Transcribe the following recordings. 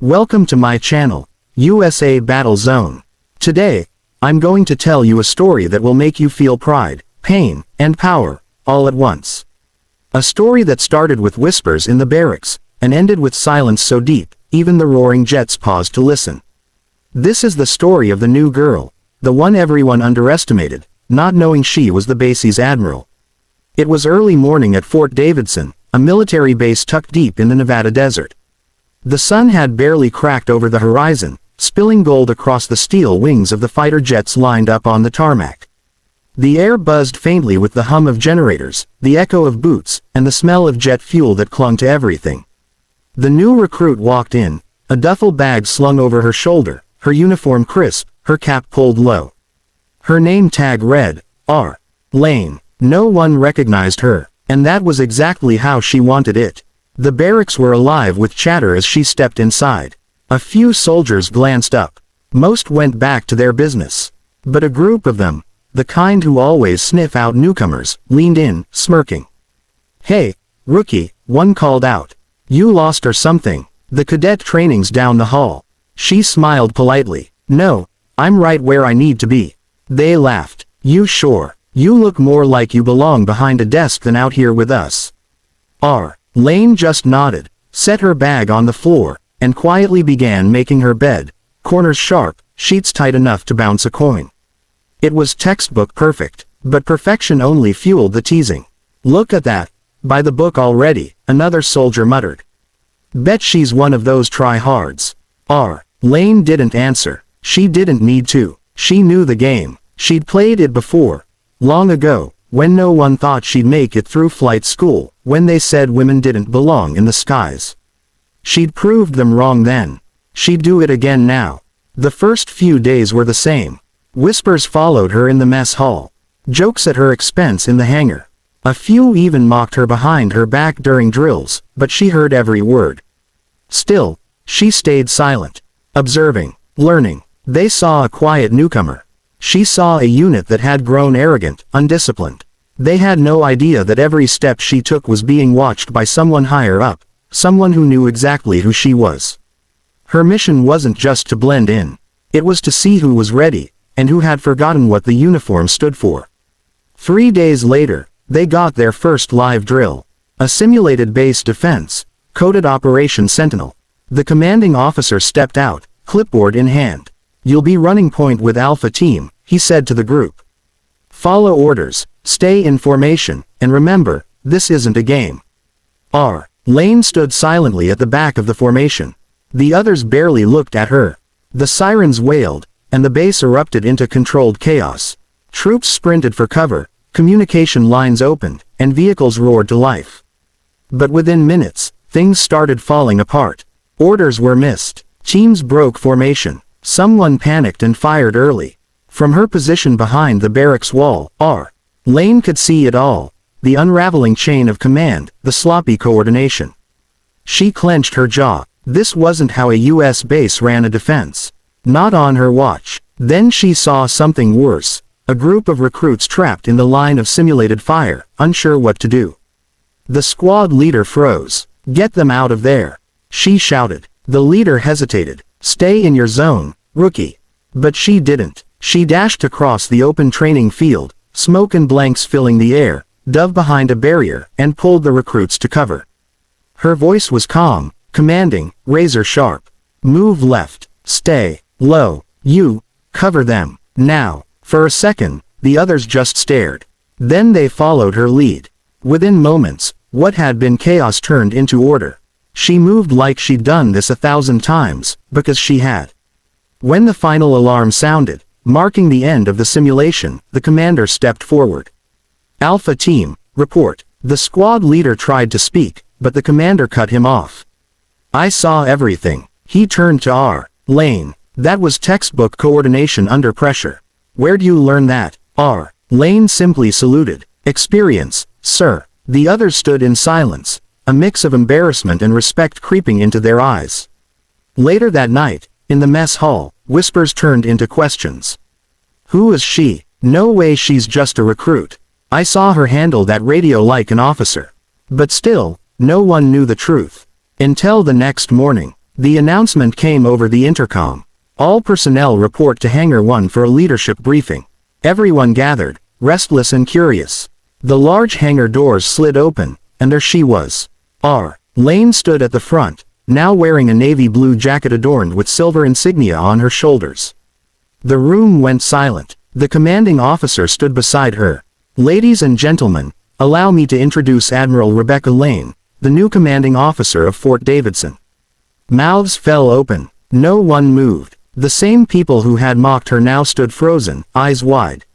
Welcome to my channel, USA Battle Zone. Today, I'm going to tell you a story that will make you feel pride, pain, and power, all at once. A story that started with whispers in the barracks, and ended with silence so deep, even the roaring jets paused to listen. This is the story of the new girl, the one everyone underestimated, not knowing she was the base's admiral. It was early morning at Fort Davidson, a military base tucked deep in the Nevada desert. The sun had barely cracked over the horizon, spilling gold across the steel wings of the fighter jets lined up on the tarmac. The air buzzed faintly with the hum of generators, the echo of boots, and the smell of jet fuel that clung to everything. The new recruit walked in, a duffel bag slung over her shoulder, her uniform crisp, her cap pulled low. Her name tag read, R. Lane. No one recognized her, and that was exactly how she wanted it. The barracks were alive with chatter as she stepped inside. A few soldiers glanced up. Most went back to their business. But a group of them, the kind who always sniff out newcomers, leaned in, smirking. "Hey, rookie," one called out. "You lost or something? The cadet training's down the hall." She smiled politely. "No, I'm right where I need to be." They laughed. "You sure? You look more like you belong behind a desk than out here with us." R. Lane just nodded, set her bag on the floor, and quietly began making her bed, corners sharp, sheets tight enough to bounce a coin. It was textbook perfect, but perfection only fueled the teasing. "Look at that. By the book already," another soldier muttered. "Bet she's one of those try-hards." R. Lane didn't answer. She didn't need to. She knew the game. She'd played it before. Long ago, when no one thought she'd make it through flight school, when they said women didn't belong in the skies. She'd proved them wrong then. She'd do it again now. The first few days were the same. Whispers followed her in the mess hall. Jokes at her expense in the hangar. A few even mocked her behind her back during drills, but she heard every word. Still, she stayed silent. Observing. Learning. They saw a quiet newcomer. She saw a unit that had grown arrogant, undisciplined. They had no idea that every step she took was being watched by someone higher up, someone who knew exactly who she was. Her mission wasn't just to blend in. It was to see who was ready, and who had forgotten what the uniform stood for. 3 days later, they got their first live drill. A simulated base defense, coded Operation Sentinel. The commanding officer stepped out, clipboard in hand. "You'll be running point with Alpha Team," he said to the group. "Follow orders, stay in formation, and remember, this isn't a game." R. Lane stood silently at the back of the formation. The others barely looked at her. The sirens wailed, and the base erupted into controlled chaos. Troops sprinted for cover, communication lines opened, and vehicles roared to life. But within minutes, things started falling apart. Orders were missed. Teams broke formation. Someone panicked and fired early. From her position behind the barracks wall, R. Lane could see it all. The unraveling chain of command, the sloppy coordination. She clenched her jaw. This wasn't how a U.S. base ran a defense. Not on her watch. Then she saw something worse. A group of recruits trapped in the line of simulated fire, unsure what to do. The squad leader froze. "Get them out of there," she shouted. The leader hesitated. "Stay in your zone, rookie." But she didn't. She dashed across the open training field, smoke and blanks filling the air, dove behind a barrier, and pulled the recruits to cover. Her voice was calm, commanding, razor sharp. "Move left. Stay low. You, cover them. Now." For a second, the others just stared. Then they followed her lead. Within moments, what had been chaos turned into order. She moved like she'd done this 1,000 times, because she had. When the final alarm sounded, marking the end of the simulation, the commander stepped forward. "Alpha Team, report." The squad leader tried to speak, but the commander cut him off. "I saw everything." He turned to R. Lane. "That was textbook coordination under pressure. Where'd you learn that?" R. Lane simply saluted. "Experience, sir." The others stood in silence, a mix of embarrassment and respect creeping into their eyes. Later that night, in the mess hall, whispers turned into questions. "Who is she? No way she's just a recruit. I saw her handle that radio like an officer." But still, no one knew the truth. Until the next morning. The announcement came over the intercom. All personnel report to Hangar 1 for a leadership briefing. Everyone gathered, restless and curious. The large hangar doors slid open, and there she was. Lane stood at the front, now wearing a navy blue jacket adorned with silver insignia on her shoulders. The room went silent. The commanding officer stood beside her. "Ladies and gentlemen, allow me to introduce Admiral Rebecca Lane, the new commanding officer of Fort Davidson." Mouths fell open. No one moved. The same people who had mocked her now stood frozen, eyes wide.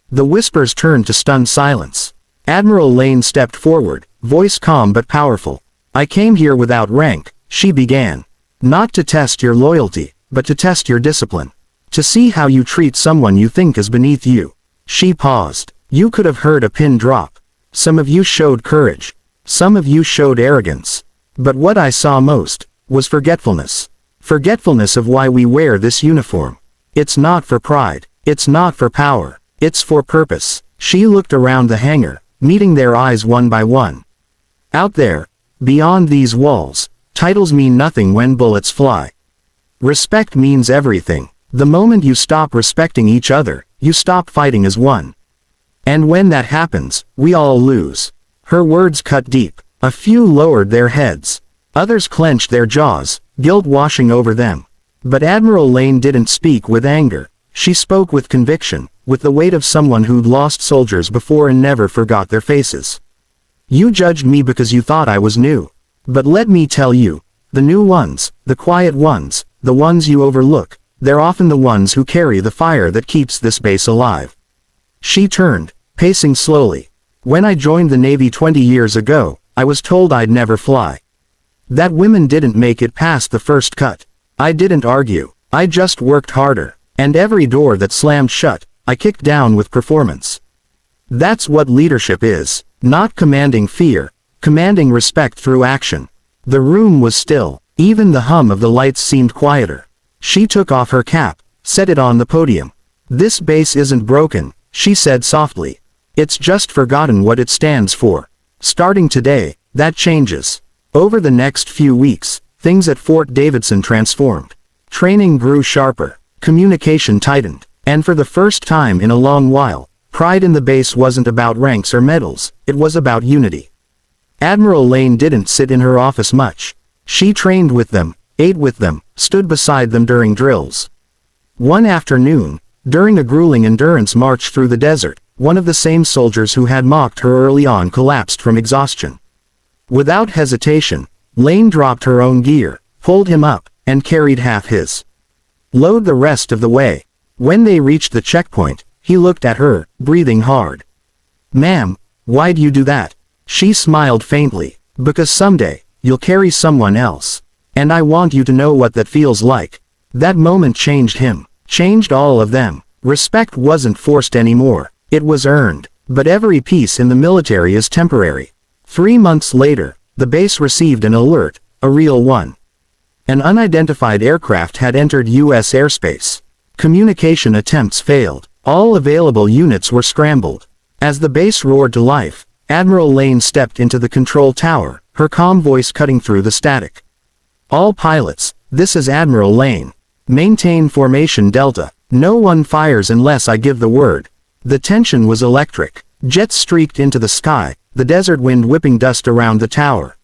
The whispers turned to stunned silence. Admiral Lane stepped forward, voice calm but powerful. "I came here without rank," she began. "Not to test your loyalty, but to test your discipline. To see how you treat someone you think is beneath you." She paused. "You could have heard a pin drop. Some of you showed courage. Some of you showed arrogance. But what I saw most was forgetfulness. Forgetfulness of why we wear this uniform. It's not for pride. It's not for power. It's for purpose." She looked around the hangar, meeting their eyes one by one. "Out there, beyond these walls, titles mean nothing when bullets fly. Respect means everything. The moment you stop respecting each other, you stop fighting as one. And when that happens, we all lose." Her words cut deep. A few lowered their heads. Others clenched their jaws, guilt washing over them. But Admiral Lane didn't speak with anger. She spoke with conviction, with the weight of someone who'd lost soldiers before and never forgot their faces. "You judged me because you thought I was new. But let me tell you, the new ones, the quiet ones, the ones you overlook, they're often the ones who carry the fire that keeps this base alive." She turned, pacing slowly. "When I joined the Navy 20 years ago, I was told I'd never fly. That women didn't make it past the first cut. I didn't argue. I just worked harder. And every door that slammed shut, I kicked down with performance. That's what leadership is. Not commanding fear, commanding respect through action." The room was still. Even the hum of the lights seemed quieter. She took off her cap, set it on the podium. "This base isn't broken," she said softly. "It's just forgotten what it stands for. Starting today, that changes." Over the next few weeks, things at Fort Davidson transformed. Training grew sharper. Communication tightened. And for the first time in a long while, pride in the base wasn't about ranks or medals, it was about unity. Admiral Lane didn't sit in her office much. She trained with them, ate with them, stood beside them during drills. One afternoon, during a grueling endurance march through the desert, one of the same soldiers who had mocked her early on collapsed from exhaustion. Without hesitation, Lane dropped her own gear, pulled him up, and carried half his load the rest of the way. When they reached the checkpoint, he looked at her, breathing hard. "Ma'am, why'd you do that?" She smiled faintly. "Because someday, you'll carry someone else. And I want you to know what that feels like." That moment changed him. Changed all of them. Respect wasn't forced anymore. It was earned. But every peace in the military is temporary. 3 months later, the base received an alert, a real one. An unidentified aircraft had entered U.S. airspace. Communication attempts failed. All available units were scrambled. As the base roared to life, Admiral Lane stepped into the control tower, her calm voice cutting through the static. "All pilots, this is Admiral Lane. Maintain formation Delta. No one fires unless I give the word." The tension was electric. Jets streaked into the sky, the desert wind whipping dust around the tower.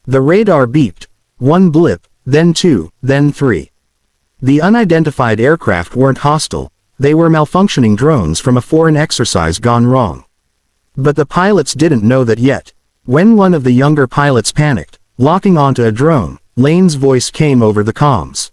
The radar beeped. One blip, then two, then three. The unidentified aircraft weren't hostile. They were malfunctioning drones from a foreign exercise gone wrong. But the pilots didn't know that yet. When one of the younger pilots panicked, locking onto a drone, Lane's voice came over the comms.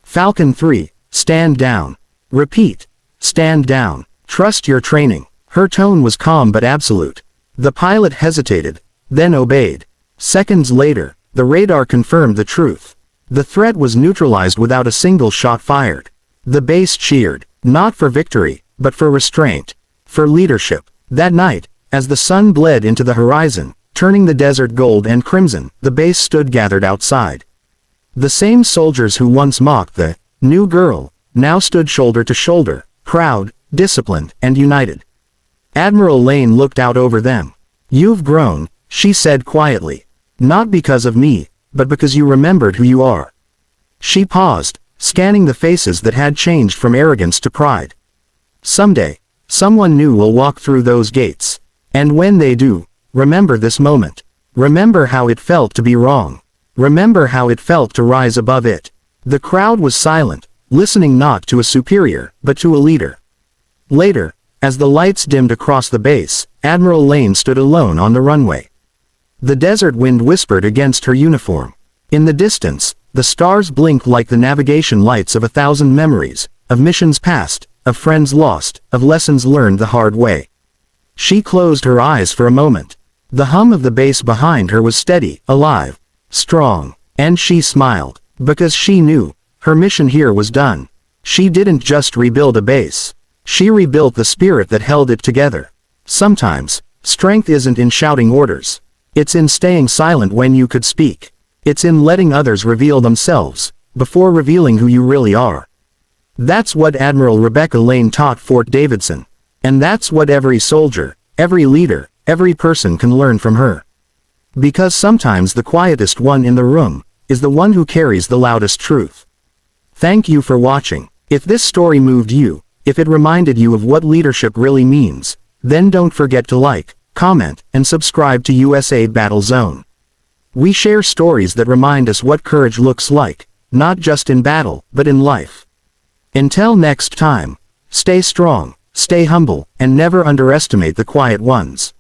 "Falcon 3, stand down. Repeat, stand down. Trust your training." Her tone was calm but absolute. The pilot hesitated, then obeyed. Seconds later, the radar confirmed the truth. The threat was neutralized without a single shot fired. The base cheered, not for victory, but for restraint. For leadership. That night, as the sun bled into the horizon, turning the desert gold and crimson, the base stood gathered outside. The same soldiers who once mocked the new girl, now stood shoulder to shoulder, proud, disciplined, and united. Admiral Lane looked out over them. "You've grown," she said quietly. "Not because of me, but because you remembered who you are. She paused, scanning the faces that had changed from arrogance to pride. Someday, someone new will walk through those gates. And when they do, remember this moment. Remember how it felt to be wrong. Remember how it felt to rise above it. The crowd was silent, listening not to a superior, but to a leader. Later, as the lights dimmed across the base, Admiral Lane stood alone on the runway. The desert wind whispered against her uniform. In the distance, the stars blinked like the navigation lights of 1,000 memories, of missions past, of friends lost, of lessons learned the hard way. She closed her eyes for a moment. The hum of the base behind her was steady, alive, strong, and she smiled, because she knew, her mission here was done. She didn't just rebuild a base. She rebuilt the spirit that held it together. Sometimes, strength isn't in shouting orders. It's in staying silent when you could speak. It's in letting others reveal themselves, before revealing who you really are. That's what Admiral Rebecca Lane taught Fort Davidson. And that's what every soldier, every leader, every person can learn from her. Because sometimes the quietest one in the room is the one who carries the loudest truth. Thank you for watching. If this story moved you, if it reminded you of what leadership really means, then don't forget to like, comment, and subscribe to USA Battle Zone. We share stories that remind us what courage looks like, not just in battle, but in life. Until next time, stay strong, stay humble, and never underestimate the quiet ones.